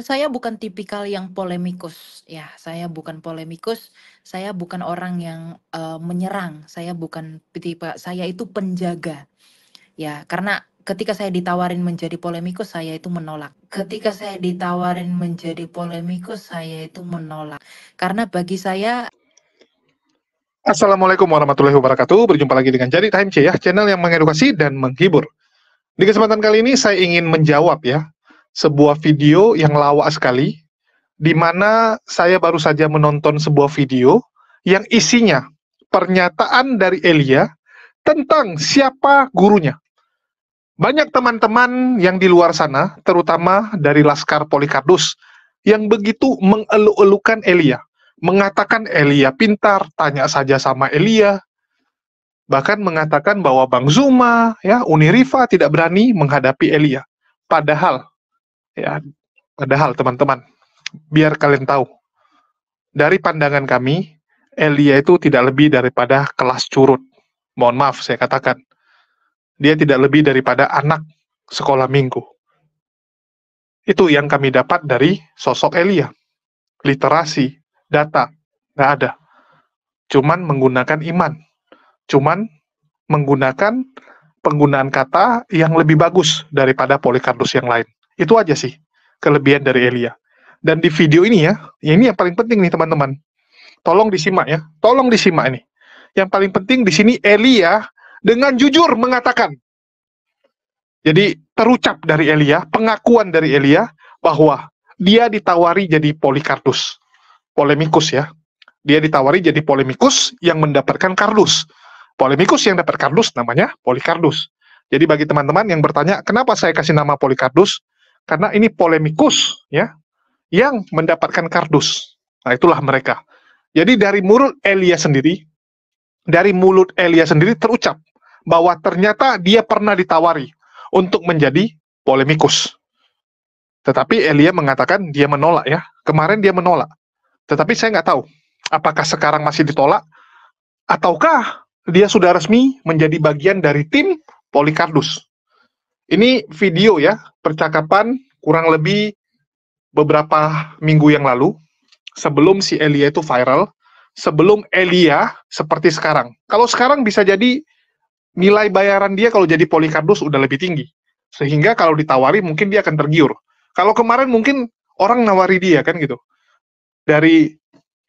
Saya bukan tipikal yang polemikus, ya, saya bukan polemikus, saya bukan orang yang, menyerang, saya bukan tipe saya itu penjaga, ya. Karena ketika saya ditawarin menjadi polemikus, saya itu menolak. Ketika saya ditawarin menjadi polemikus, saya itu menolak. Karena bagi saya Assalamualaikum warahmatullahi wabarakatuh. Berjumpa lagi dengan Jadi Time C ya, channel yang mengedukasi dan menghibur. Di kesempatan kali ini saya ingin menjawab ya sebuah video yang lawak sekali, di mana saya baru saja menonton sebuah video yang isinya pernyataan dari Elia tentang siapa gurunya. Banyak teman-teman yang di luar sana, terutama dari Laskar Polikardus, yang begitu mengeluk-elukan Elia, mengatakan Elia pintar, tanya saja sama Elia, bahkan mengatakan bahwa Bang Zuma, ya, Uniriva tidak berani menghadapi Elia. Padahal, ya, padahal teman-teman, biar kalian tahu, dari pandangan kami, Elia itu tidak lebih daripada kelas curut. Mohon maaf, saya katakan. Dia tidak lebih daripada anak sekolah minggu. Itu yang kami dapat dari sosok Elia. Literasi, data, nggak ada. Cuman menggunakan iman. Cuman menggunakan penggunaan kata yang lebih bagus daripada Polikardus yang lain. Itu aja sih kelebihan dari Elia. Dan di video ini ya ini yang paling penting nih teman-teman. Tolong disimak ya, tolong disimak ini. Yang paling penting di sini Elia dengan jujur mengatakan. Jadi terucap dari Elia, pengakuan dari Elia bahwa dia ditawari jadi Polikardus. Polemikus ya. Dia ditawari jadi polemikus yang mendapatkan kardus. Polemikus yang dapat kardus namanya Polikardus. Jadi bagi teman-teman yang bertanya, kenapa saya kasih nama Polikardus? Karena ini polemikus ya, yang mendapatkan kardus. Nah, itulah mereka. Jadi dari mulut Elia sendiri terucap bahwa ternyata dia pernah ditawari untuk menjadi polemikus. Tetapi Elia mengatakan dia menolak ya. Kemarin dia menolak. Tetapi saya nggak tahu apakah sekarang masih ditolak ataukah dia sudah resmi menjadi bagian dari tim Polikardus. Ini video ya, percakapan kurang lebih beberapa minggu yang lalu, sebelum si Elia itu viral, sebelum Elia seperti sekarang. Kalau sekarang bisa jadi nilai bayaran dia kalau jadi Polikardus udah lebih tinggi. Sehingga kalau ditawari mungkin dia akan tergiur. Kalau kemarin mungkin orang nawari dia kan gitu. Dari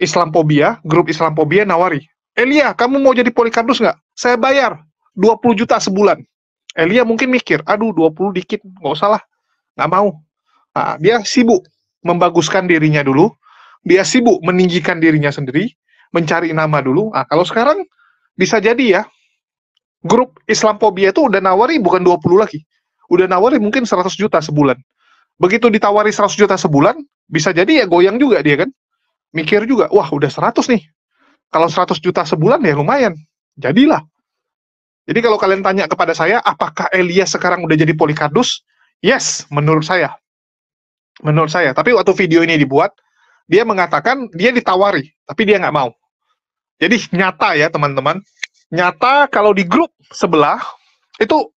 Islamophobia, grup Islamophobia nawari, Elia, kamu mau jadi Polikardus nggak? Saya bayar 20 juta sebulan. Elia mungkin mikir, aduh 20 dikit, nggak usah lah, nggak mau. Nah, dia sibuk membaguskan dirinya dulu, dia sibuk meninggikan dirinya sendiri, mencari nama dulu. Nah, kalau sekarang bisa jadi ya, grup Islamophobia itu udah nawari bukan 20 lagi, udah nawari mungkin 100 juta sebulan. Begitu ditawari 100 juta sebulan, bisa jadi ya goyang juga dia kan. Mikir juga, wah udah 100 nih. Kalau 100 juta sebulan ya lumayan. Jadilah. Jadi kalau kalian tanya kepada saya, apakah Elia sekarang udah jadi Polikardus? Yes, menurut saya. Menurut saya. Tapi waktu video ini dibuat, dia mengatakan dia ditawari, tapi dia nggak mau. Jadi nyata ya teman-teman. Nyata kalau di grup sebelah, itu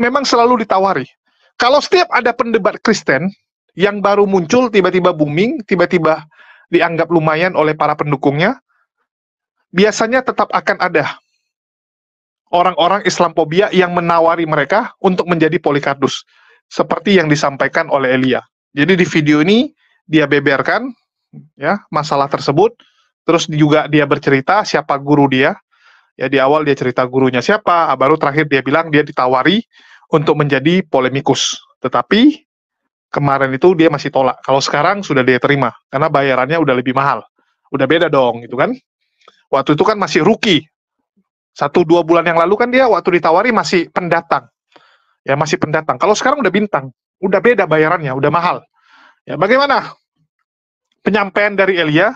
memang selalu ditawari. Kalau setiap ada pendebat Kristen yang baru muncul, tiba-tiba booming, tiba-tiba dianggap lumayan oleh para pendukungnya, biasanya tetap akan ada orang-orang Islamophobia yang menawari mereka untuk menjadi Polikardus, seperti yang disampaikan oleh Elia. Jadi di video ini dia beberkan ya masalah tersebut, terus juga dia bercerita siapa guru dia. Ya di awal dia cerita gurunya siapa, baru terakhir dia bilang dia ditawari untuk menjadi polemikus. Tetapi kemarin itu dia masih tolak. Kalau sekarang sudah dia terima karena bayarannya udah lebih mahal. Udah beda dong gitu kan. Waktu itu kan masih rookie. 1-2 bulan yang lalu kan dia waktu ditawari masih pendatang. Ya masih pendatang. Kalau sekarang udah bintang. Udah beda bayarannya, udah mahal. Ya bagaimana penyampaian dari Elia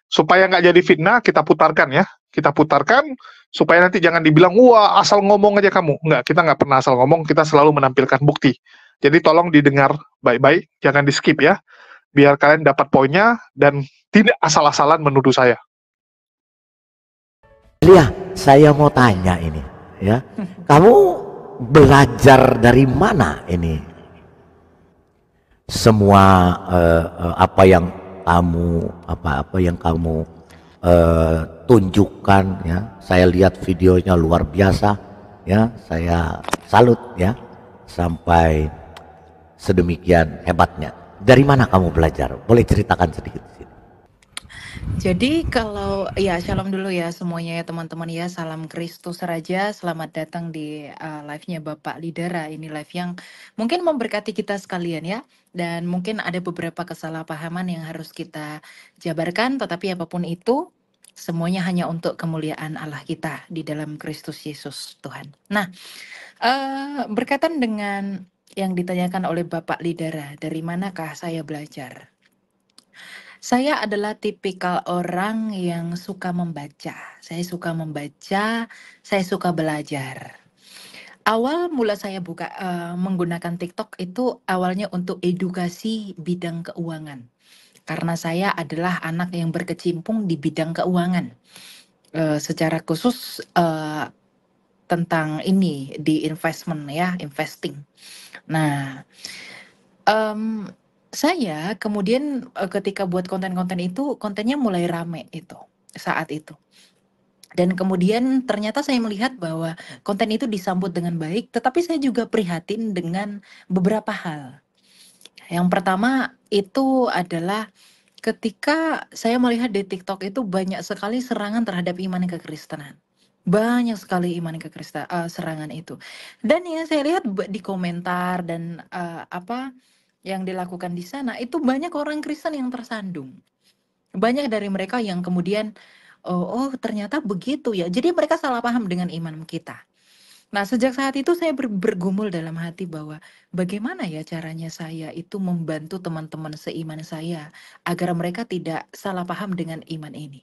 supaya nggak jadi fitnah, kita putarkan ya. Kita putarkan supaya nanti jangan dibilang, wah asal ngomong aja kamu. Enggak, kita nggak pernah asal ngomong, kita selalu menampilkan bukti. Jadi tolong didengar baik-baik, jangan di skip ya. Biar kalian dapat poinnya dan tidak asal-asalan menuduh saya. Elia, saya mau tanya ini, ya. Kamu belajar dari mana ini? semua apa yang kamu tunjukkan ya. Saya lihat videonya luar biasa ya. Saya salut ya sampai sedemikian hebatnya. Dari mana kamu belajar? Boleh ceritakan sedikit di sini? Jadi kalau ya shalom dulu ya semuanya ya teman-teman ya, salam Kristus Raja, selamat datang di live-nya Bapak Lidera. Ini live yang mungkin memberkati kita sekalian ya, dan mungkin ada beberapa kesalahpahaman yang harus kita jabarkan, tetapi apapun itu semuanya hanya untuk kemuliaan Allah kita di dalam Kristus Yesus Tuhan. Nah, berkaitan dengan yang ditanyakan oleh Bapak Lidera, dari manakah saya belajar? Saya adalah tipikal orang yang suka membaca. Saya suka membaca, saya suka belajar. Awal mula saya menggunakan TikTok itu awalnya untuk edukasi bidang keuangan. Karena saya adalah anak yang berkecimpung di bidang keuangan. Secara khusus tentang ini di investment ya, investing. Nah, saya kemudian, ketika buat konten-konten itu, kontennya mulai rame itu, saat itu. Dan kemudian ternyata saya melihat bahwa konten itu disambut dengan baik, tetapi saya juga prihatin dengan beberapa hal. Yang pertama itu adalah ketika saya melihat di TikTok itu banyak sekali serangan terhadap iman kekristenan. Banyak sekali serangan itu. Dan yang saya lihat di komentar dan, yang dilakukan di sana, itu banyak orang Kristen yang tersandung. Banyak dari mereka yang kemudian, "Oh, ternyata begitu ya." Jadi mereka salah paham dengan iman kita. Nah, sejak saat itu saya bergumul dalam hati bahwa bagaimana ya caranya saya itu membantu teman-teman seiman saya agar mereka tidak salah paham dengan iman ini.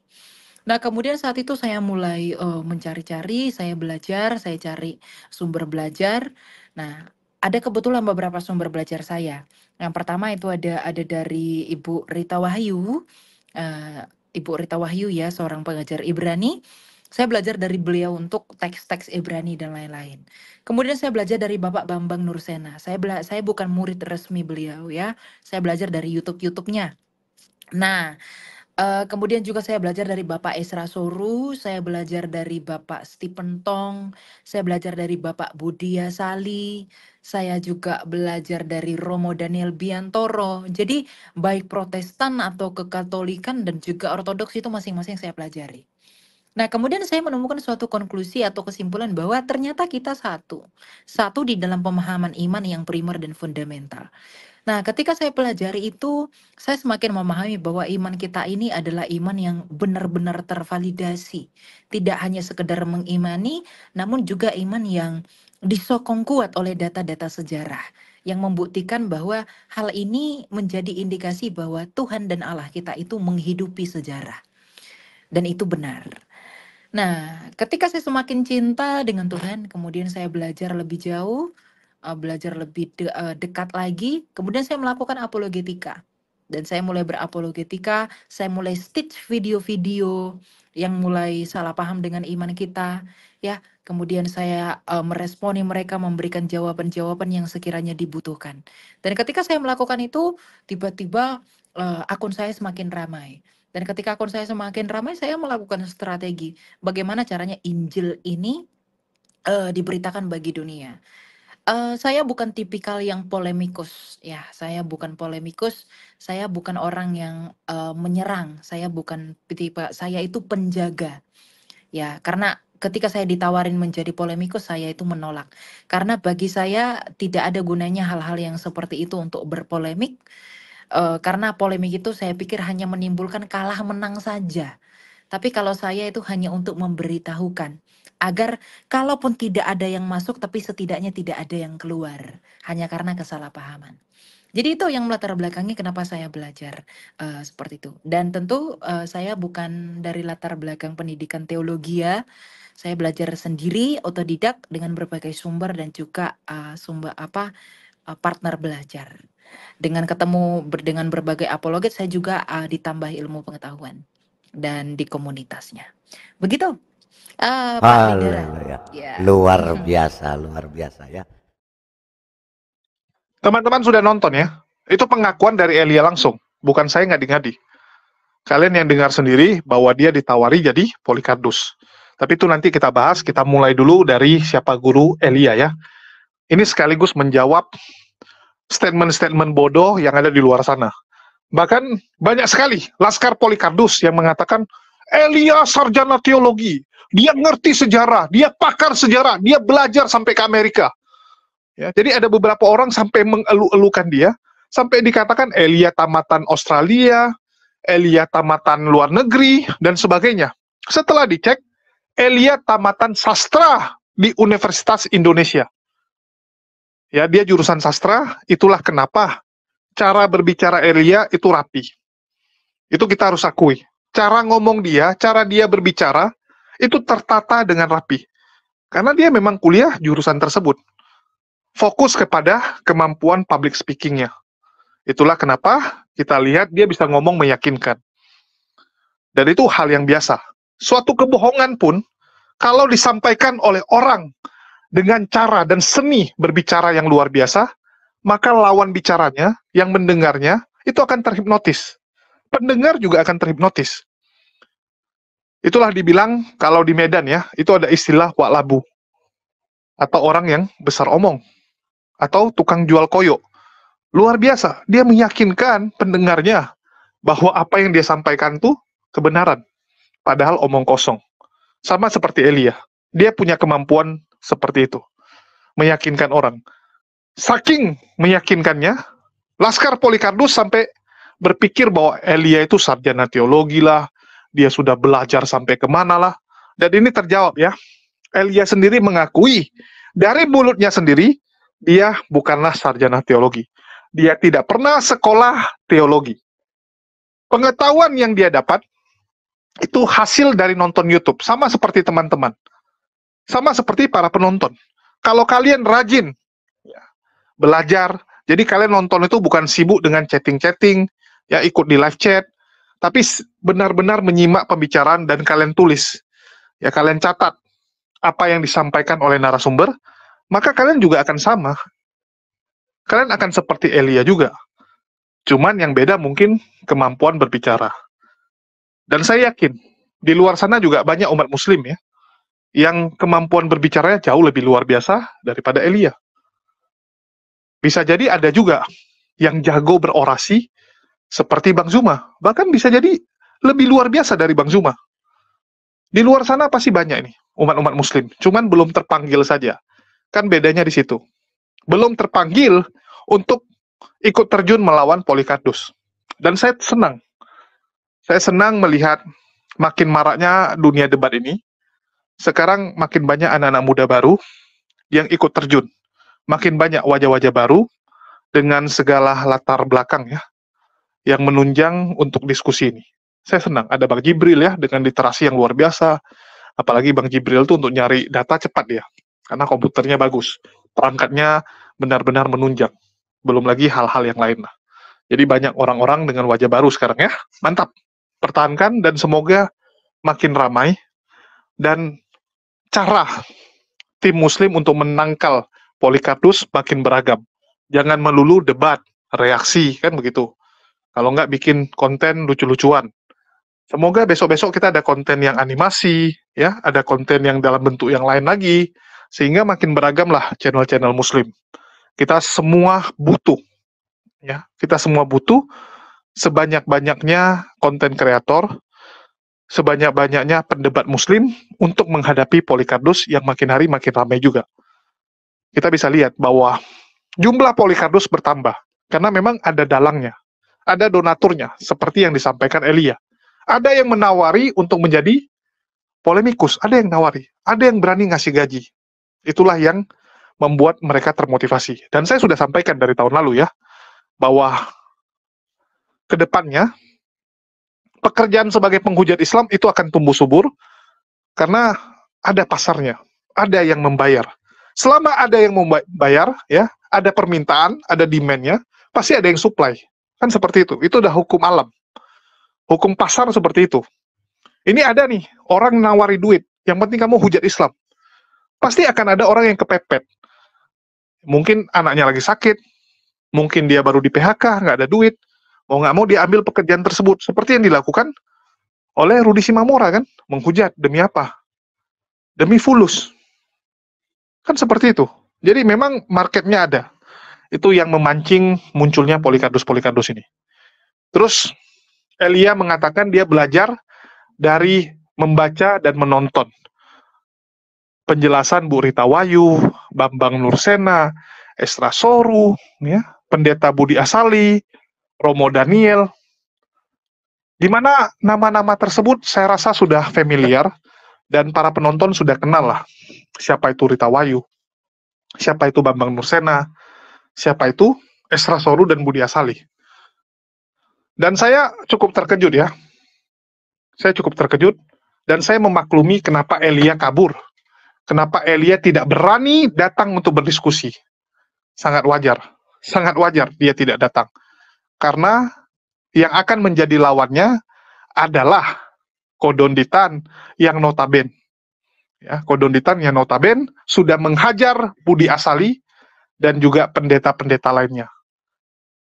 Nah, kemudian saat itu saya mulai, mencari-cari, saya belajar, saya cari sumber belajar. Nah, ada kebetulan beberapa sumber belajar saya. Yang pertama itu ada dari Ibu Rita Wahyu, eee, Ibu Rita Wahyu ya, seorang pengajar Ibrani. Saya belajar dari beliau untuk teks-teks Ibrani dan lain-lain. Kemudian saya belajar dari Bapak Bambang Nursena. Saya bukan murid resmi beliau ya, saya belajar dari YouTube-nya. Nah, kemudian juga saya belajar dari Bapak Esra Soru, saya belajar dari Bapak Stephen Tong, saya belajar dari Bapak Budia Sali, saya juga belajar dari Romo Daniel Biantoro. Jadi baik Protestan atau Kekatolikan dan juga Ortodoks itu masing-masing saya pelajari. Nah, kemudian saya menemukan suatu konklusi atau kesimpulan bahwa ternyata kita satu. Satu di dalam pemahaman iman yang primer dan fundamental. Nah, ketika saya pelajari itu, saya semakin memahami bahwa iman kita ini adalah iman yang benar-benar tervalidasi. Tidak hanya sekedar mengimani, namun juga iman yang disokong kuat oleh data-data sejarah yang membuktikan bahwa hal ini menjadi indikasi bahwa Tuhan dan Allah kita itu menghidupi sejarah. Dan itu benar. Nah, ketika saya semakin cinta dengan Tuhan, kemudian saya belajar lebih jauh, belajar lebih dekat lagi, kemudian saya melakukan apologetika. Dan saya mulai berapologetika, saya mulai stitch video-video yang mulai salah paham dengan iman kita, ya. Kemudian saya meresponi mereka, memberikan jawaban-jawaban yang sekiranya dibutuhkan. Dan ketika saya melakukan itu, tiba-tiba akun saya semakin ramai. Dan ketika akun saya semakin ramai, saya melakukan strategi bagaimana caranya Injil ini diberitakan bagi dunia. Saya bukan tipikal yang polemikus ya, saya bukan polemikus, saya bukan orang yang, menyerang, saya bukan tipe, saya itu penjaga. Ya, karena ketika saya ditawarin menjadi polemikus, saya itu menolak. Karena bagi saya tidak ada gunanya hal-hal yang seperti itu untuk berpolemik, karena polemik itu saya pikir hanya menimbulkan kalah menang saja. Tapi kalau saya itu hanya untuk memberitahukan, agar kalaupun tidak ada yang masuk, tapi setidaknya tidak ada yang keluar, hanya karena kesalahpahaman. Jadi itu yang melatar belakangi kenapa saya belajar, seperti itu. Dan tentu, saya bukan dari latar belakang pendidikan teologi ya, saya belajar sendiri, otodidak dengan berbagai sumber dan juga, partner belajar. Dengan dengan berbagai apologet, saya juga, ditambah ilmu pengetahuan dan di komunitasnya. Begitu, Pak Lidera. Haleluya. Ya. Luar biasa ya. Teman-teman sudah nonton ya? Itu pengakuan dari Elia langsung, bukan saya ngadi-ngadi. Kalian yang dengar sendiri bahwa dia ditawari jadi Polycarpus. Tapi itu nanti kita bahas, kita mulai dulu dari siapa guru Elia ya. Ini sekaligus menjawab statement-statement bodoh yang ada di luar sana. Bahkan banyak sekali laskar Polycarpus yang mengatakan Elia sarjana teologi, dia ngerti sejarah, dia pakar sejarah, dia belajar sampai ke Amerika. Ya, jadi ada beberapa orang sampai mengelu-elukan dia, sampai dikatakan Elia tamatan Australia, Elia tamatan luar negeri, dan sebagainya. Setelah dicek, Elia tamatan sastra di Universitas Indonesia. Ya, dia jurusan sastra, itulah kenapa cara berbicara Elia itu rapi. Itu kita harus akui. Cara ngomong dia, cara dia berbicara, itu tertata dengan rapi. Karena dia memang kuliah jurusan tersebut. Fokus kepada kemampuan public speaking-nya. Itulah kenapa kita lihat dia bisa ngomong meyakinkan. Dan itu hal yang biasa. Suatu kebohongan pun, kalau disampaikan oleh orang dengan cara dan seni berbicara yang luar biasa, maka lawan bicaranya, yang mendengarnya, itu akan terhipnotis. Pendengar juga akan terhipnotis. Itulah dibilang, kalau di Medan ya, itu ada istilah wak labu. Atau orang yang besar omong. Atau tukang jual koyo. Luar biasa, dia meyakinkan pendengarnya bahwa apa yang dia sampaikan itu kebenaran. Padahal omong kosong. Sama seperti Elia. Dia punya kemampuan seperti itu. Meyakinkan orang. Saking meyakinkannya, laskar Polycarpus sampai berpikir bahwa Elia itu sarjana teologi lah, dia sudah belajar sampai kemana lah. Dan ini terjawab ya. Elia sendiri mengakui, dari mulutnya sendiri, dia bukanlah sarjana teologi. Dia tidak pernah sekolah teologi. Pengetahuan yang dia dapat, itu hasil dari nonton YouTube. Sama seperti teman-teman. Sama seperti para penonton. Kalau kalian rajin belajar, jadi kalian nonton itu bukan sibuk dengan chatting-chatting, ya ikut di live chat, tapi benar-benar menyimak pembicaraan dan kalian tulis. Ya kalian catat apa yang disampaikan oleh narasumber, maka kalian juga akan sama. Kalian akan seperti Elia juga. Cuman yang beda mungkin kemampuan berbicara. Dan saya yakin, di luar sana juga banyak umat muslim ya, yang kemampuan berbicaranya jauh lebih luar biasa daripada Elia. Bisa jadi ada juga yang jago berorasi seperti Bang Zuma. Bahkan bisa jadi lebih luar biasa dari Bang Zuma. Di luar sana pasti banyak ini, umat-umat muslim. Cuman belum terpanggil saja. Kan bedanya di situ. Belum terpanggil untuk ikut terjun melawan Polycarpus. Dan saya senang. Saya senang melihat makin maraknya dunia debat ini. Sekarang makin banyak anak-anak muda baru yang ikut terjun. Makin banyak wajah-wajah baru dengan segala latar belakang ya, yang menunjang untuk diskusi ini. Saya senang ada Bang Jibril ya, dengan literasi yang luar biasa. Apalagi Bang Jibril itu untuk nyari data cepat ya, karena komputernya bagus. Perangkatnya benar-benar menunjang. Belum lagi hal-hal yang lain. Jadi banyak orang-orang dengan wajah baru sekarang ya. Mantap. Pertahankan dan semoga makin ramai. Dan cara tim muslim untuk menangkal Polycarpus makin beragam. Jangan melulu debat, reaksi, kan begitu. Kalau nggak bikin konten lucu-lucuan. Semoga besok-besok kita ada konten yang animasi, ya, ada konten yang dalam bentuk yang lain lagi, sehingga makin beragam lah channel-channel muslim. Kita semua butuh, ya, kita semua butuh sebanyak-banyaknya konten kreator, sebanyak-banyaknya pendebat muslim untuk menghadapi Polycarpus yang makin hari makin ramai juga. Kita bisa lihat bahwa jumlah Polycarpus bertambah, karena memang ada dalangnya, ada donaturnya, seperti yang disampaikan Elia. Ada yang menawari untuk menjadi polemikus, ada yang nawari, ada yang berani ngasih gaji. Itulah yang membuat mereka termotivasi. Dan saya sudah sampaikan dari tahun lalu ya, bahwa kedepannya pekerjaan sebagai penghujat Islam itu akan tumbuh subur, karena ada pasarnya, ada yang membayar. Selama ada yang membayar, ya, ada permintaan, ada demand-nya, pasti ada yang supply. Kan seperti itu. Itu udah hukum alam. Hukum pasar seperti itu. Ini ada nih, orang nawari duit, yang penting kamu hujat Islam. Pasti akan ada orang yang kepepet. Mungkin anaknya lagi sakit, Mungkin dia baru di PHK, nggak ada duit, mau nggak mau dia ambil pekerjaan tersebut. Seperti yang dilakukan oleh Rudi Simamora kan, menghujat demi apa? Demi fulus. Kan seperti itu. Jadi memang marketnya ada. Itu yang memancing munculnya Polycardos ini. Terus Elia mengatakan dia belajar dari membaca dan menonton penjelasan Bu Rita Wayu, Bambang Nursena, Esra Soru, ya, Pendeta Budi Asali, Romo Daniel, di mana nama-nama tersebut saya rasa sudah familiar dan para penonton sudah kenal lah siapa itu Rita Wayu, siapa itu Bambang Nursena, siapa itu Esra Soru dan Budi Asali. Dan saya cukup terkejut ya. Saya cukup terkejut dan saya memaklumi kenapa Elia kabur. Kenapa Elia tidak berani datang untuk berdiskusi. Sangat wajar. Sangat wajar dia tidak datang. Karena yang akan menjadi lawannya adalah Kodonditan yang notaben. Ya, Kodonditan yang notaben sudah menghajar Budi Asali dan juga pendeta-pendeta lainnya.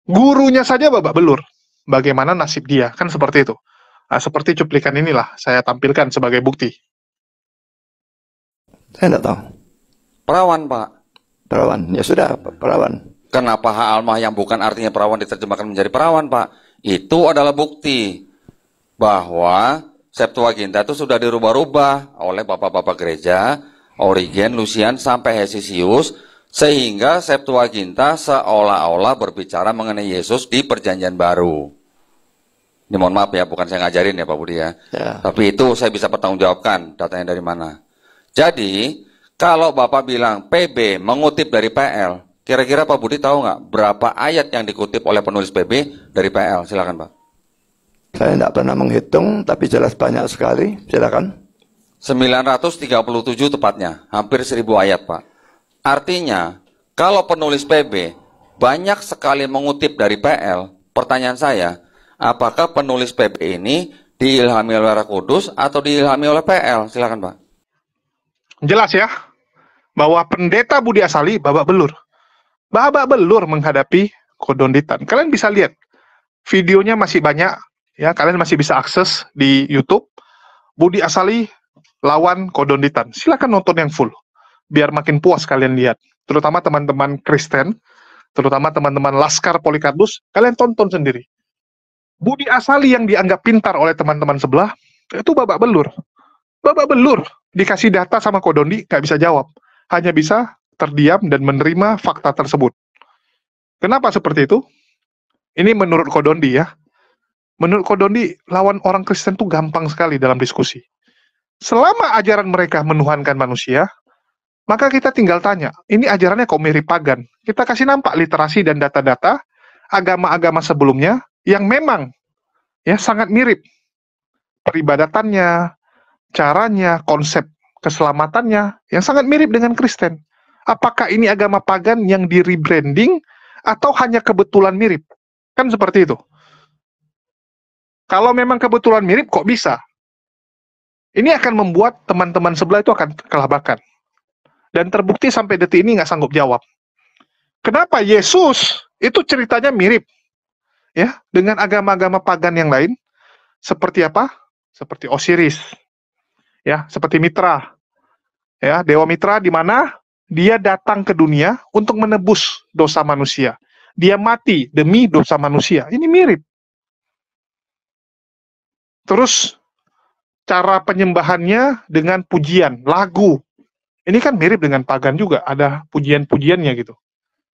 Gurunya saja babak belur. Bagaimana nasib dia? Kan seperti itu. Nah, seperti cuplikan inilah saya tampilkan sebagai bukti. Saya tidak tahu. Perawan, Pak. Perawan. Ya sudah, perawan. Kenapa hak almah yang bukan artinya perawan diterjemahkan menjadi perawan, Pak? Itu adalah bukti bahwa Septuaginta itu sudah dirubah-rubah oleh bapak-bapak gereja, Origen, Lucian, sampai Hesisius, sehingga Septuaginta seolah-olah berbicara mengenai Yesus di Perjanjian Baru. Ini mohon maaf ya, bukan saya ngajarin ya Pak Budi ya. Tapi itu saya bisa pertanggungjawabkan datanya dari mana. Jadi, kalau Bapak bilang PB mengutip dari PL, kira-kira Pak Budi tahu nggak berapa ayat yang dikutip oleh penulis PB dari PL? Silakan Pak. Saya tidak pernah menghitung, tapi jelas banyak sekali. Silakan. 937 tepatnya, hampir 1000 ayat Pak. Artinya, kalau penulis PB banyak sekali mengutip dari PL, pertanyaan saya, apakah penulis PB ini diilhami oleh Roh Kudus atau diilhami oleh PL? Silakan Pak. Jelas ya, bahwa pendeta Budi Asali babak belur. Babak belur menghadapi Kodonditan. Kalian bisa lihat, videonya masih banyak, ya kalian masih bisa akses di YouTube. Budi Asali lawan Kodonditan. Silakan nonton yang full. Biar makin puas kalian lihat, terutama teman-teman Kristen, terutama teman-teman Laskar Polycardos, kalian tonton sendiri. Budi Asali yang dianggap pintar oleh teman-teman sebelah, itu babak belur. Babak belur, dikasih data sama Kodondi, nggak bisa jawab. Hanya bisa terdiam dan menerima fakta tersebut. Kenapa seperti itu? Ini menurut Kodondi ya. Menurut Kodondi, lawan orang Kristen itu gampang sekali dalam diskusi. Selama ajaran mereka menuhankan manusia, maka kita tinggal tanya, ini ajarannya kok mirip pagan? Kita kasih nampak literasi dan data-data agama-agama sebelumnya yang memang ya sangat mirip. Peribadatannya, caranya, konsep keselamatannya yang sangat mirip dengan Kristen. Apakah ini agama pagan yang di rebranding atau hanya kebetulan mirip? Kan seperti itu. Kalau memang kebetulan mirip, kok bisa? Ini akan membuat teman-teman sebelah itu akan kelabakan. Dan terbukti sampai detik ini nggak sanggup jawab. Kenapa Yesus itu ceritanya mirip ya dengan agama-agama pagan yang lain? Seperti apa? Seperti Osiris, ya, seperti Mitra, ya, Dewa Mitra di mana dia datang ke dunia untuk menebus dosa manusia. Dia mati demi dosa manusia. Ini mirip. Terus cara penyembahannya dengan pujian, lagu. Ini kan mirip dengan pagan juga, ada pujian-pujiannya gitu.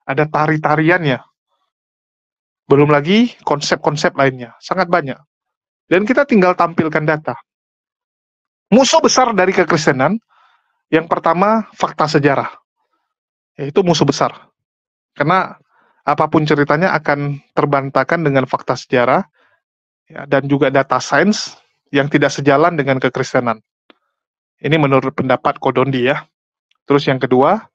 Ada tari-tariannya. Belum lagi konsep-konsep lainnya, sangat banyak. Dan kita tinggal tampilkan data. Musuh besar dari kekristenan, yang pertama fakta sejarah. Yaitu musuh besar. Karena apapun ceritanya akan terbantahkan dengan fakta sejarah, ya, dan juga data sains yang tidak sejalan dengan kekristenan. Ini menurut pendapat Kodondi ya. Terus yang kedua,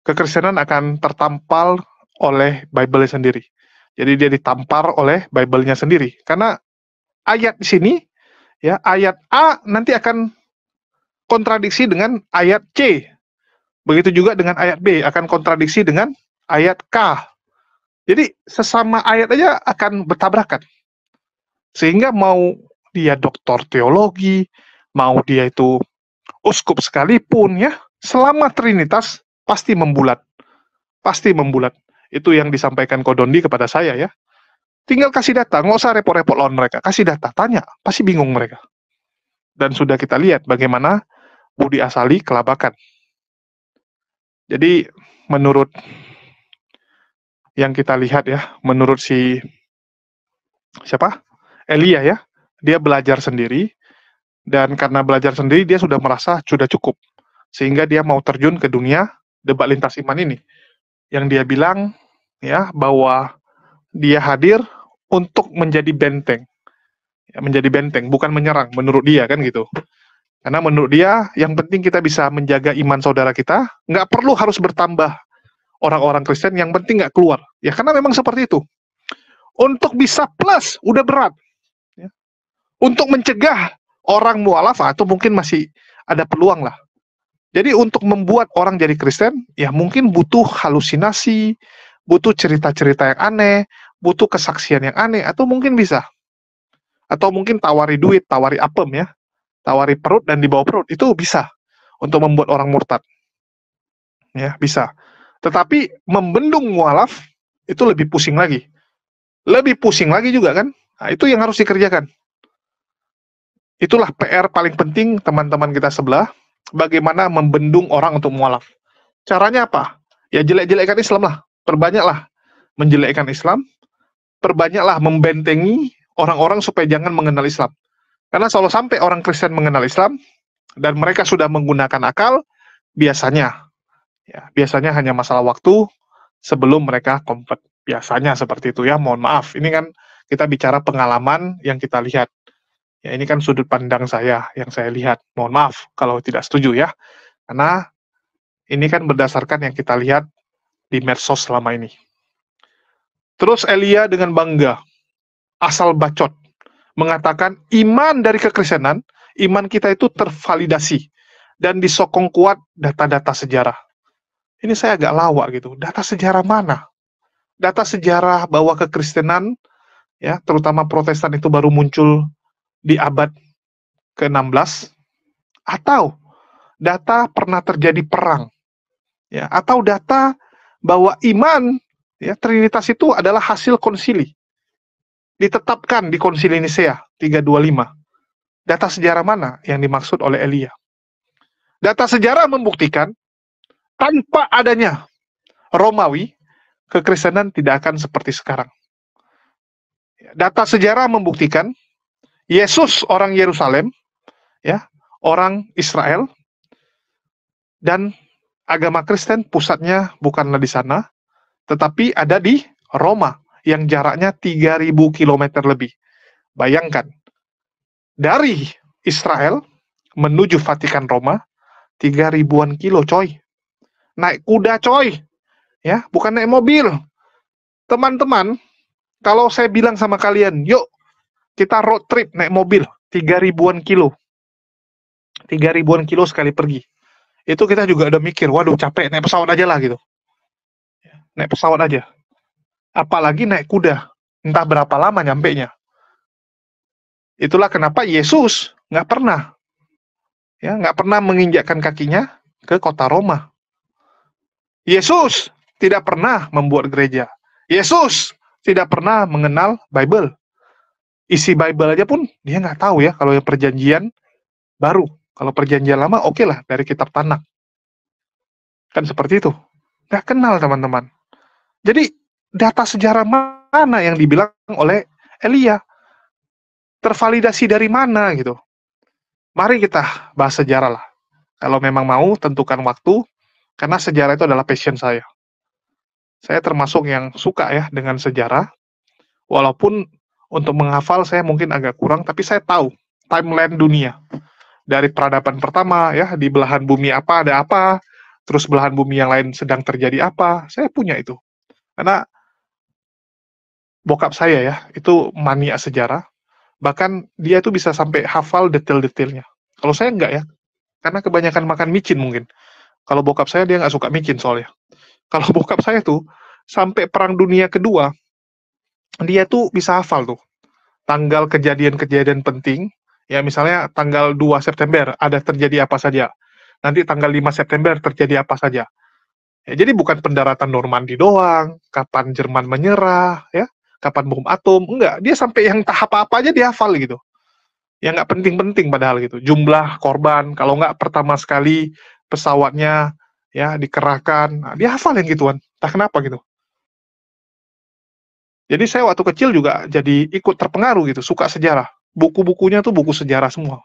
kekristenan akan tertampal oleh Bible sendiri. Jadi dia ditampar oleh Bible-nya sendiri. Karena ayat di sini, ya ayat A nanti akan kontradiksi dengan ayat C. Begitu juga dengan ayat B, akan kontradiksi dengan ayat K. Jadi sesama ayat aja akan bertabrakan. Sehingga mau dia doktor teologi, mau dia itu uskup sekalipun ya, selama Trinitas pasti membulat. Pasti membulat. Itu yang disampaikan Kodondi kepada saya ya. Tinggal kasih data, nggak usah repot-repot lawan mereka. Kasih data, tanya, pasti bingung mereka. Dan sudah kita lihat bagaimana Budi Asali kelabakan. Jadi menurut yang kita lihat ya, menurut siapa? Elia ya, dia belajar sendiri, dan karena belajar sendiri dia sudah merasa sudah cukup, sehingga dia mau terjun ke dunia debat lintas iman ini, yang dia bilang ya bahwa dia hadir untuk menjadi benteng, ya, menjadi benteng, bukan menyerang, menurut dia kan gitu. Karena menurut dia yang penting kita bisa menjaga iman saudara kita, nggak perlu harus bertambah orang-orang Kristen, yang penting nggak keluar. Ya karena memang seperti itu. Untuk bisa plus udah berat. Untuk mencegah orang mualaf atau mungkin masih ada peluang lah. Jadi untuk membuat orang jadi Kristen, ya mungkin butuh halusinasi, butuh cerita-cerita yang aneh, butuh kesaksian yang aneh, atau mungkin bisa. Atau mungkin tawari duit, tawari apem ya, tawari perut dan dibawa perut, itu bisa untuk membuat orang murtad. Ya, bisa. Tetapi membendung mualaf, itu lebih pusing lagi. Lebih pusing lagi juga kan? Nah, itu yang harus dikerjakan. Itulah PR paling penting teman-teman kita sebelah, bagaimana membendung orang untuk mualaf. Caranya apa? Ya jelek-jelekkan Islam lah, perbanyaklah menjelekkan Islam, perbanyaklah membentengi orang-orang supaya jangan mengenal Islam. Karena kalau sampai orang Kristen mengenal Islam, dan mereka sudah menggunakan akal, biasanya hanya masalah waktu sebelum mereka convert. Biasanya seperti itu ya, mohon maaf. Ini kan kita bicara pengalaman yang kita lihat. Ya, ini kan sudut pandang saya yang saya lihat. Mohon maaf kalau tidak setuju ya. Karena ini kan berdasarkan yang kita lihat di medsos selama ini. Terus Elia dengan bangga, asal bacot, mengatakan iman dari kekristenan, iman kita itu tervalidasi dan disokong kuat data-data sejarah. Ini saya agak lawak gitu. Data sejarah mana? Data sejarah bahwa kekristenan, ya terutama Protestan itu baru muncul di abad ke-16, atau data pernah terjadi perang, ya, atau data bahwa iman, ya, Trinitas itu adalah hasil konsili, ditetapkan di konsili Nisea 325. Data sejarah mana yang dimaksud oleh Elia? Data sejarah membuktikan tanpa adanya Romawi, kekristenan tidak akan seperti sekarang. Data sejarah membuktikan Yesus orang Yerusalem, ya, orang Israel, dan agama Kristen pusatnya bukanlah di sana, tetapi ada di Roma, yang jaraknya 3.000 km lebih. Bayangkan, dari Israel menuju Vatikan Roma, 3.000-an kilo, coy. Naik kuda, coy. Ya, bukan naik mobil. Teman-teman, kalau saya bilang sama kalian, yuk, kita road trip naik mobil 3.000-an kilo. 3.000-an kilo sekali pergi. Itu kita juga udah mikir, waduh capek, naik pesawat aja lah gitu. Naik pesawat aja. Apalagi naik kuda. Entah berapa lama nyampenya. Itulah kenapa Yesus nggak pernah menginjakkan kakinya ke kota Roma. Yesus tidak pernah membuat gereja. Yesus tidak pernah mengenal Bible. Isi Bible aja pun dia nggak tahu ya, kalau yang perjanjian baru. Kalau perjanjian lama, oke lah, dari kitab Tanakh. Kan seperti itu. Nggak kenal, teman-teman. Jadi, data sejarah mana yang dibilang oleh Elia? Tervalidasi dari mana, gitu. Mari kita bahas sejarah lah. Kalau memang mau, tentukan waktu, karena sejarah itu adalah passion saya. Saya termasuk yang suka ya dengan sejarah, walaupun untuk menghafal saya mungkin agak kurang, tapi saya tahu timeline dunia. Dari peradaban pertama ya, di belahan bumi apa ada apa, terus belahan bumi yang lain sedang terjadi apa, saya punya itu. Karena bokap saya ya, itu mania sejarah, bahkan dia itu bisa sampai hafal detail-detailnya. Kalau saya enggak ya, karena kebanyakan makan micin mungkin. Kalau bokap saya, dia nggak suka micin soalnya. Kalau bokap saya tuh, sampai Perang Dunia Kedua, dia tuh bisa hafal tuh tanggal kejadian-kejadian penting. Ya misalnya tanggal 2 September ada terjadi apa saja. Nanti tanggal 5 September terjadi apa saja. Ya, jadi bukan pendaratan Normandy doang, kapan Jerman menyerah, ya, kapan bom atom, enggak. Dia sampai yang tahap apa aja dia hafal gitu. Ya nggak penting-penting padahal gitu. Jumlah korban, kalau nggak pertama sekali pesawatnya ya dikerahkan, nah, dia hafal yang gituan. Entah kenapa gitu. Jadi saya waktu kecil juga jadi ikut terpengaruh gitu, suka sejarah. Buku-bukunya tuh buku sejarah semua,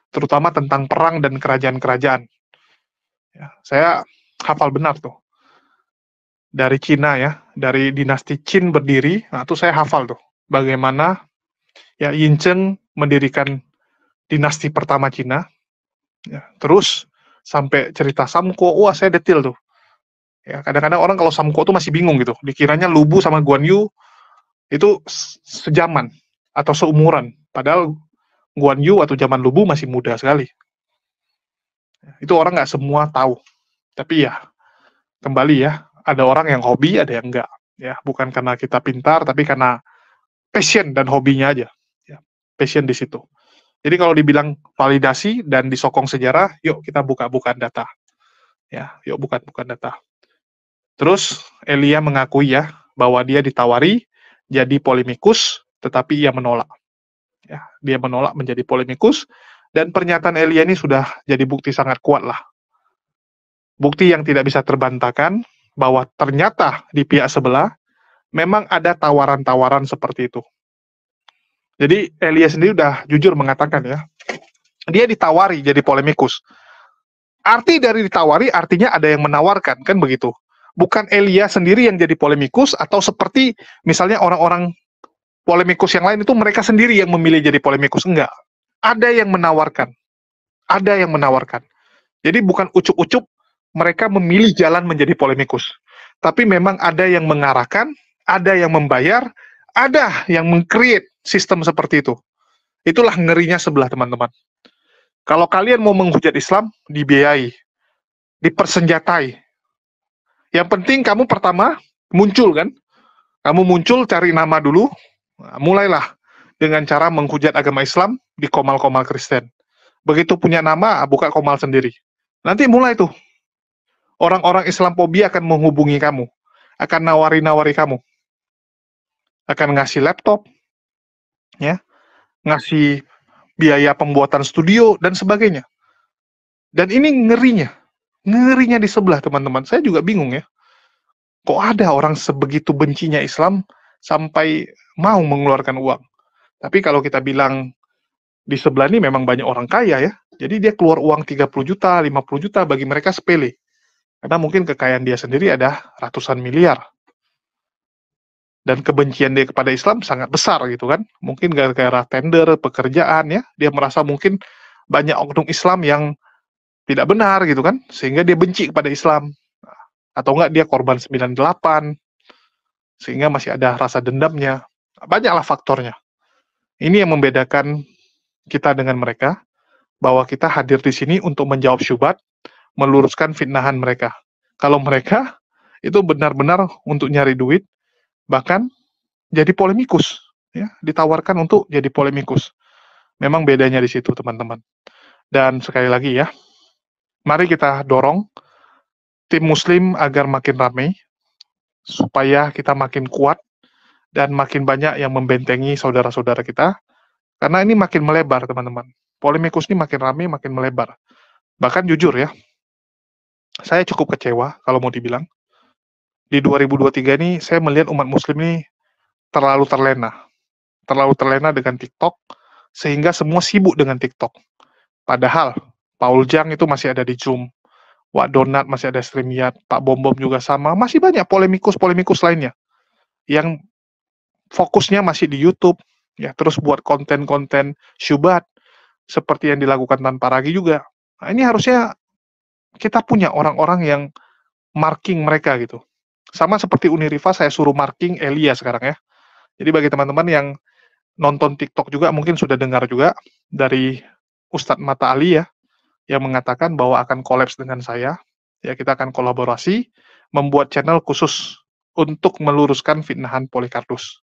terutama tentang perang dan kerajaan-kerajaan. Ya, saya hafal benar tuh. Dari Cina ya, dari dinasti Qin berdiri, nah itu saya hafal tuh. Bagaimana ya Yin Cheng mendirikan dinasti pertama Cina, ya, terus sampai cerita Samko, wah saya detail tuh. Ya, kadang-kadang orang kalau Samko tuh masih bingung gitu, dikiranya Lubu sama Guan Yu itu sejaman atau seumuran, padahal Guan Yu atau zaman Lubu masih muda sekali. Itu orang nggak semua tahu. Tapi ya, kembali ya, ada orang yang hobi, ada yang enggak. Ya, bukan karena kita pintar, tapi karena passion dan hobinya aja. Ya, passion di situ. Jadi kalau dibilang validasi dan disokong sejarah, yuk kita buka-bukaan data. Ya, yuk buka-bukaan data. Terus Elia mengakui ya bahwa dia ditawari jadi polemikus, tetapi ia menolak. Ya, dia menolak menjadi polemikus, dan pernyataan Elia ini sudah jadi bukti sangat kuat lah. Bukti yang tidak bisa terbantahkan bahwa ternyata di pihak sebelah memang ada tawaran-tawaran seperti itu. Jadi Elia sendiri udah jujur mengatakan ya, dia ditawari jadi polemikus. Arti dari ditawari artinya ada yang menawarkan, kan begitu. Bukan Elia sendiri yang jadi polemikus, atau seperti misalnya orang-orang polemikus yang lain itu mereka sendiri yang memilih jadi polemikus. Enggak. Ada yang menawarkan. Ada yang menawarkan. Jadi bukan ucuk-ucuk mereka memilih jalan menjadi polemikus. Tapi memang ada yang mengarahkan, ada yang membayar, ada yang meng-create sistem seperti itu. Itulah ngerinya sebelah, teman-teman. Kalau kalian mau menghujat Islam, dibiayai, dipersenjatai. Yang penting kamu pertama muncul kan? Kamu muncul, cari nama dulu, nah, mulailah dengan cara menghujat agama Islam di komal-komal Kristen. Begitu punya nama, buka komal sendiri. Nanti mulai tuh, orang-orang Islamophobia akan menghubungi kamu, akan nawari-nawari kamu, akan ngasih laptop, ya, ngasih biaya pembuatan studio, dan sebagainya. Dan ini ngerinya di sebelah, teman-teman. Saya juga bingung ya, kok ada orang sebegitu bencinya Islam sampai mau mengeluarkan uang. Tapi kalau kita bilang di sebelah ini memang banyak orang kaya ya, jadi dia keluar uang 30 juta, 50 juta, bagi mereka sepele. Karena mungkin kekayaan dia sendiri ada ratusan miliar. Dan kebencian dia kepada Islam sangat besar gitu kan. Mungkin gara-gara tender, pekerjaan ya, dia merasa mungkin banyak oknum Islam yang tidak benar gitu kan, sehingga dia benci kepada Islam. Atau enggak dia korban 98, sehingga masih ada rasa dendamnya. Banyaklah faktornya. Ini yang membedakan kita dengan mereka, bahwa kita hadir di sini untuk menjawab syubhat, meluruskan fitnahan mereka. Kalau mereka itu benar-benar untuk nyari duit, bahkan jadi polemikus, ya, ditawarkan untuk jadi polemikus. Memang bedanya di situ, teman-teman. Dan sekali lagi ya, mari kita dorong tim Muslim agar makin ramai, supaya kita makin kuat dan makin banyak yang membentengi saudara-saudara kita. Karena ini makin melebar, teman-teman. Polemikus ini makin ramai, makin melebar. Bahkan jujur ya, saya cukup kecewa kalau mau dibilang. Di 2023 ini saya melihat umat Muslim ini terlalu terlena dengan TikTok, sehingga semua sibuk dengan TikTok. Padahal Paul Jang itu masih ada di Zoom, Wak Donat masih ada StreamYard, Pak Bom Bom juga sama, masih banyak polemikus lainnya yang fokusnya masih di YouTube, ya, terus buat konten-konten syubhat seperti yang dilakukan Tanpa Ragi juga. Nah, ini harusnya kita punya orang-orang yang marking mereka gitu. Sama seperti Uniriva, saya suruh marking Elia sekarang ya. Jadi bagi teman-teman yang nonton TikTok juga mungkin sudah dengar juga dari Ustadz Mata Ali ya, yang mengatakan bahwa akan kolaps dengan saya. Ya, kita akan kolaborasi, membuat channel khusus untuk meluruskan fitnahan Polycarpus,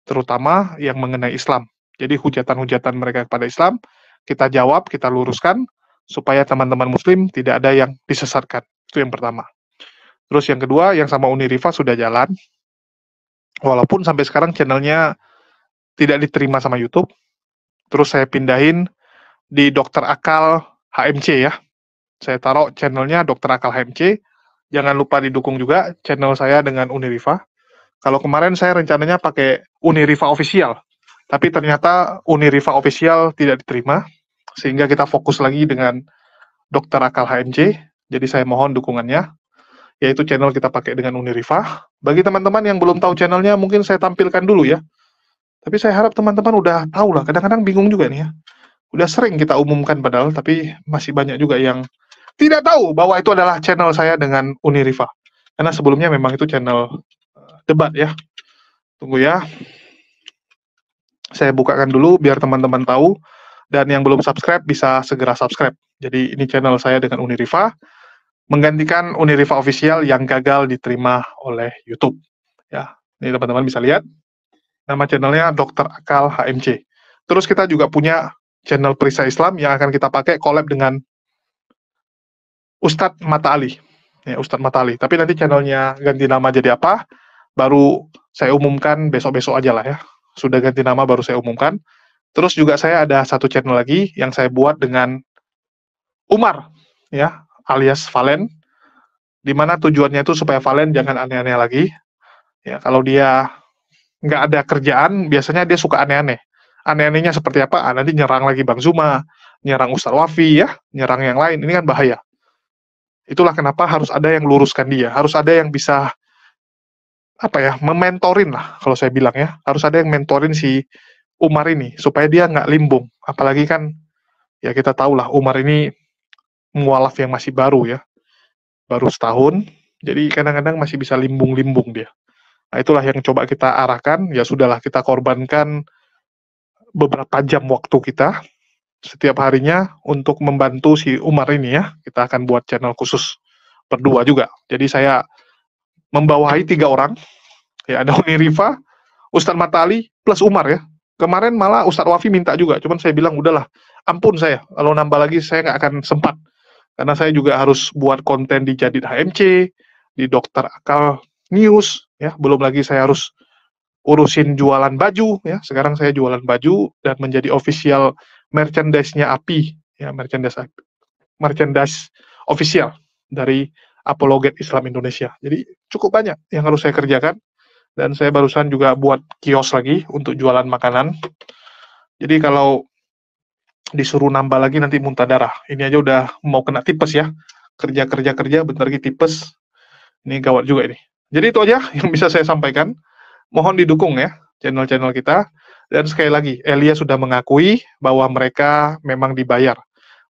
terutama yang mengenai Islam. Jadi hujatan-hujatan mereka kepada Islam, kita jawab, kita luruskan, supaya teman-teman muslim tidak ada yang disesatkan. Itu yang pertama. Terus yang kedua, yang sama Unirifa sudah jalan, walaupun sampai sekarang channelnya tidak diterima sama YouTube. Terus saya pindahin di Dr. Akal HMC ya. Saya taruh channelnya Dr. Akal HMC. Jangan lupa didukung juga channel saya dengan Unirifa. Kalau kemarin saya rencananya pakai Unirifa Official, tapi ternyata Unirifa Official tidak diterima, sehingga kita fokus lagi dengan Dr. Akal HMC. Jadi saya mohon dukungannya, yaitu channel kita pakai dengan Unirifa. Bagi teman-teman yang belum tahu channelnya, mungkin saya tampilkan dulu ya. Tapi saya harap teman-teman udah tahu lah, kadang-kadang bingung juga nih ya. Udah sering kita umumkan padahal, tapi masih banyak juga yang tidak tahu bahwa itu adalah channel saya dengan Unirifa. Karena sebelumnya memang itu channel debat ya. Tunggu ya. Saya bukakan dulu biar teman-teman tahu. Dan yang belum subscribe bisa segera subscribe. Jadi ini channel saya dengan Unirifa, menggantikan Unirifa Official yang gagal diterima oleh YouTube. Ya, ini teman-teman bisa lihat. Nama channelnya Dr. Akal HMC. Terus kita juga punya channel Perisai Islam yang akan kita pakai collab dengan Ustadz Mata Ali. Ya, Ustadz Mata Ali. Tapi nanti channelnya ganti nama jadi apa, baru saya umumkan besok-besok aja lah ya. Sudah ganti nama baru saya umumkan. Terus juga saya ada satu channel lagi yang saya buat dengan Umar, ya, alias Valen, di mana tujuannya itu supaya Valen jangan aneh-aneh lagi. Ya, kalau dia nggak ada kerjaan, biasanya dia suka aneh-aneh. Aneh-anehnya seperti apa? Nanti nyerang lagi Bang Zuma, nyerang Ustadz Wafi, ya, nyerang yang lain. Ini kan bahaya. Itulah kenapa harus ada yang luruskan dia, harus ada yang bisa apa ya, mementorin lah kalau saya bilang ya. Harus ada yang mentorin si Umar ini supaya dia nggak limbung. Apalagi kan ya kita tahu lah Umar ini mualaf yang masih baru ya, baru setahun. Jadi kadang-kadang masih bisa limbung-limbung dia. Nah, itulah yang coba kita arahkan. Ya sudahlah, kita korbankan beberapa jam waktu kita setiap harinya untuk membantu si Umar ini ya. Kita akan buat channel khusus berdua juga. Jadi saya membawahi 3 orang. Ya, ada Unirifa, Ustadz Matali, plus Umar ya. Kemarin malah Ustadz Wafi minta juga, cuman saya bilang udahlah, ampun saya, kalau nambah lagi saya nggak akan sempat. Karena saya juga harus buat konten di Jadid HMC, di Dr. Akal News, ya. Belum lagi saya harus urusin jualan baju, ya. Sekarang saya jualan baju dan menjadi official merchandise-nya API, ya, merchandise official dari Apologet Islam Indonesia. Jadi cukup banyak yang harus saya kerjakan. Dan saya barusan juga buat kios lagi untuk jualan makanan. Jadi kalau disuruh nambah lagi nanti muntah darah. Ini aja udah mau kena tipes ya. Kerja, bentar lagi tipes. Ini gawat juga ini. Jadi itu aja yang bisa saya sampaikan. Mohon didukung ya channel-channel kita. Dan sekali lagi, Elia sudah mengakui bahwa mereka memang dibayar.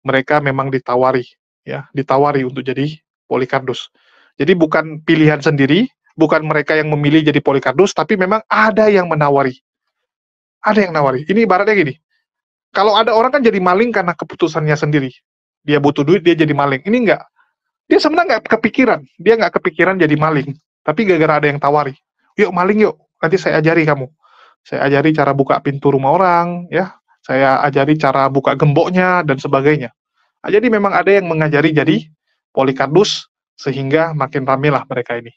Mereka memang ditawari, ya, ditawari untuk jadi Polycarpus. Jadi bukan pilihan sendiri, bukan mereka yang memilih jadi Polycarpus, tapi memang ada yang menawari. Ada yang nawari. Ini ibaratnya gini, kalau ada orang kan jadi maling karena keputusannya sendiri. Dia butuh duit, dia jadi maling. Ini enggak. Dia sebenarnya nggak kepikiran. Dia nggak kepikiran jadi maling. Tapi gara-gara ada yang tawari. Yuk maling yuk, nanti saya ajari kamu. Saya ajari cara buka pintu rumah orang, ya. Saya ajari cara buka gemboknya, dan sebagainya. Nah, jadi memang ada yang mengajari jadi Polycarpus, sehingga makin rame lah mereka ini.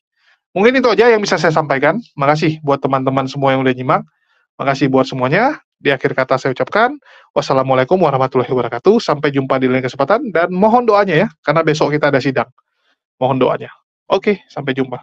Mungkin itu aja yang bisa saya sampaikan. Makasih buat teman-teman semua yang udah nyimak. Makasih buat semuanya. Di akhir kata saya ucapkan, wassalamualaikum warahmatullahi wabarakatuh. Sampai jumpa di lain kesempatan. Dan mohon doanya ya, karena besok kita ada sidang. Mohon doanya. Oke, sampai jumpa.